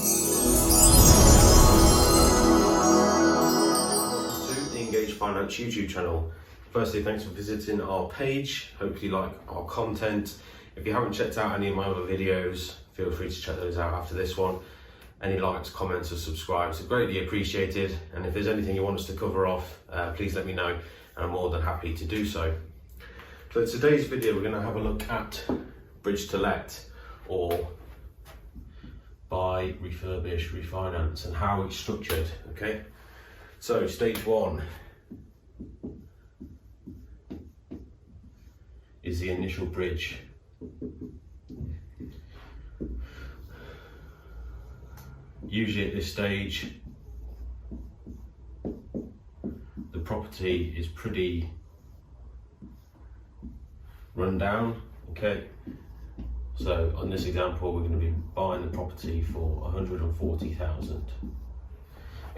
To the Engage Finance YouTube channel. Firstly, thanks for visiting our page. Hope you like our content. If you haven't checked out any of my other videos, feel free to check those out after this one. Any likes, comments or subscribes are greatly appreciated. And if there's anything you want us to cover off, please let me know and I'm more than happy to do so. So today's video, we're going to have a look at bridge to let, or buy, refurbish, refinance, and how it's structured. Okay, so stage one is the initial bridge. Usually at this stage, the property is pretty run down. Okay, so on this example, we're going to be buying the property for 140,000.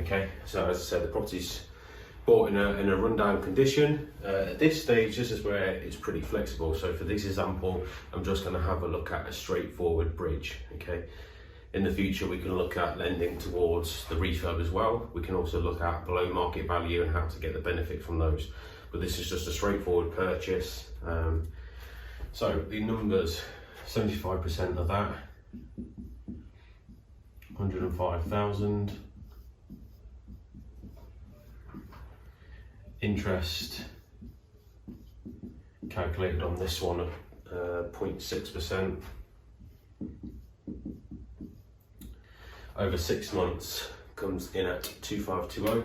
Okay, so as I said, the property's bought in a rundown condition. At this stage, this is where it's pretty flexible. So for this example, I'm just going to have a look at a straightforward bridge. Okay, in the future, we can look at lending towards the refurb as well. We can also look at below market value and how to get the benefit from those. But this is just a straightforward purchase. So the numbers, 75% of that, 105,000. Interest calculated on this one at 0.6%. Over 6 months comes in at 2520.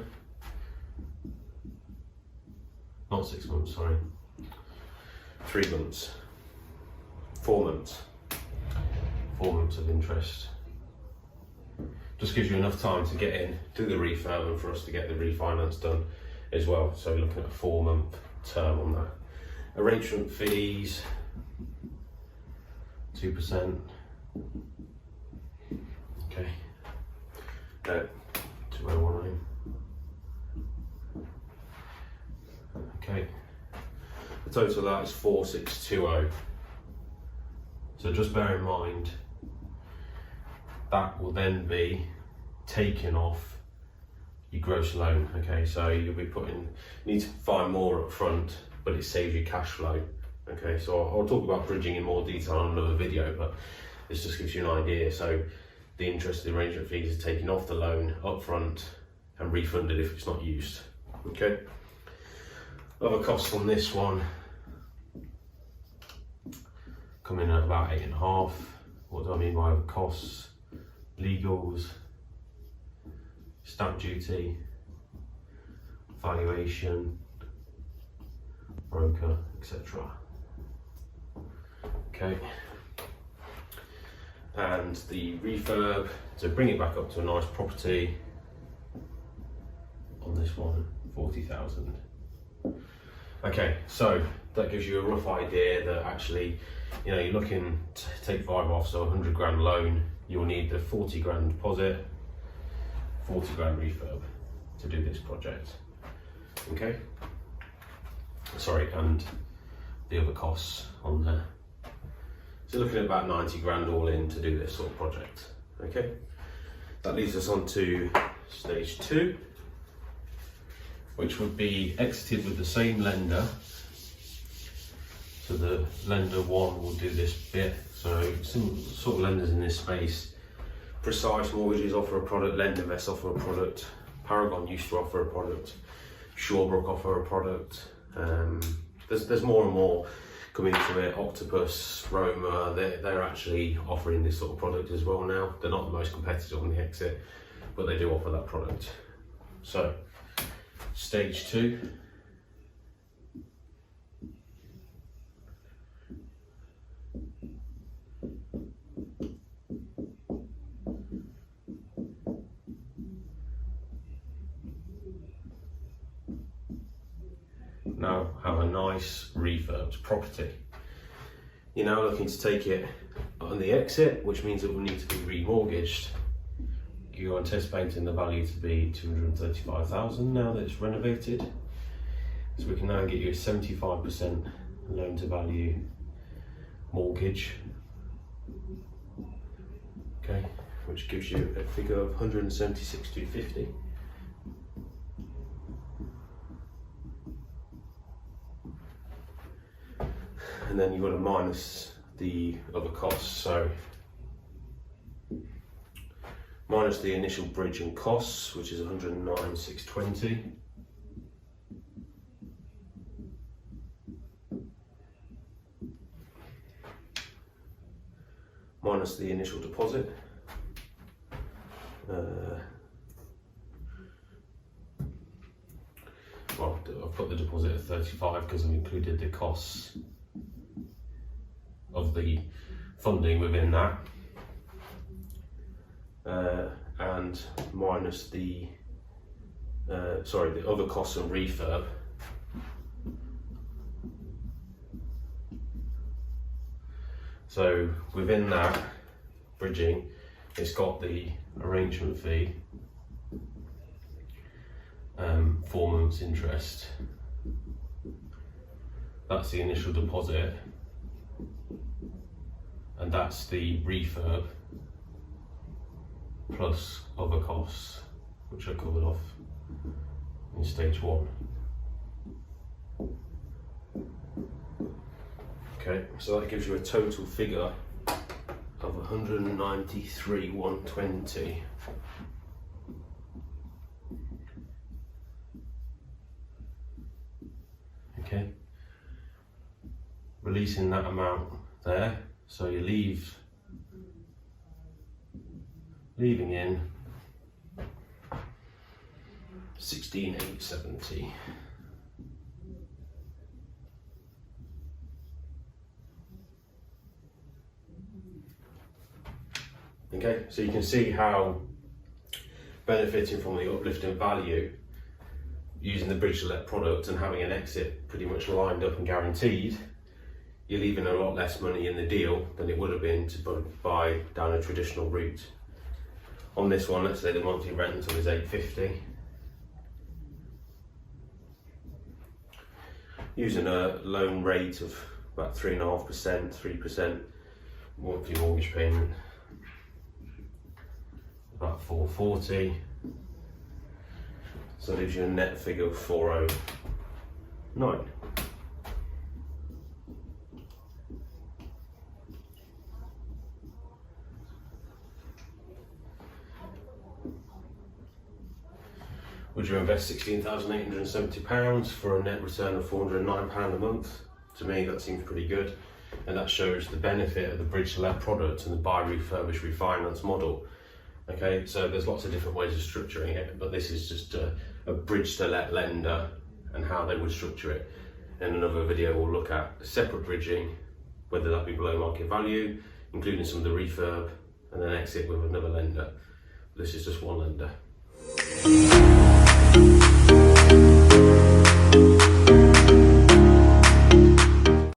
Not 6 months, sorry. 3 months. 4 months. 4 months of interest. Just gives you enough time to get in, do the refurb, and for us to get the refinance done as well. So we're looking at a 4-month term on that. Arrangement fees, 2%. Okay. 2019. Okay. The total of that is 4620. So just bear in mind that will then be taken off your gross loan. Okay, so you'll be need to find more up front, but it saves you cash flow. Okay, so I'll talk about bridging in more detail on another video, but this just gives you an idea. So the interest, the arrangement fees are taken off the loan up front and refunded if it's not used. Okay. Other costs on this one come in at about 8.5. What do I mean by other costs? Legals, stamp duty, valuation, broker, etc. Okay. And the refurb, to bring it back up to a nice property, on this one, 40,000. Okay, so that gives you a rough idea that actually, you know, you're looking to take 5 off, so 100 grand loan, you'll need the 40 grand deposit, 40 grand refurb to do this project. Okay, sorry, and the other costs on there. So looking at about 90 grand all in to do this sort of project. Okay, that leads us on to stage 2, which would be exited with the same lender. So the lender 1 will do this bit. So some sort of lenders in this space, Precise Mortgages offer a product, LenderVest offer a product, Paragon used to offer a product, Shawbrook offer a product. There's more and more coming to it. Octopus, Roma, they're actually offering this sort of product as well now. They're not the most competitive on the exit, but they do offer that product. So stage 2. Now have a nice refurbed property. You're now looking to take it on the exit, which means it will need to be remortgaged. You're anticipating the value to be 235,000 now that it's renovated. So we can now get you a 75% loan to value mortgage. Okay, which gives you a figure of 176,250. And then you've got to minus the other costs. So minus the initial bridge and costs, which is 109,620. Minus the initial deposit. Well, I've put the deposit at 35 because I've included the costs of the funding within that, and minus the the other costs of refurb. So within that bridging, it's got the arrangement fee, 4 months interest. That's the initial deposit, and that's the refurb plus other costs, which I covered off in stage 1. Okay, so that gives you a total figure of 193,120. Okay, releasing that amount there, so you leaving in 16,870. Okay, so you can see how benefiting from the uplift in value using the bridge to let product and having an exit pretty much lined up and guaranteed, you're leaving a lot less money in the deal than it would have been to buy down a traditional route. On this one, let's say the monthly rental is $850. Using a loan rate of about 3.5%, 3% monthly mortgage payment, about 440. So that leaves you a net figure of 409. Would you invest £16,870 for a net return of £409 a month? To me, that seems pretty good, and that shows the benefit of the bridge to let product and the buy, refurbish, refinance model. Okay, so there's lots of different ways of structuring it, but this is just a bridge to let lender and how they would structure it. In another video, we'll look at separate bridging, whether that be below market value, including some of the refurb, and then exit with another lender. This is just one lender.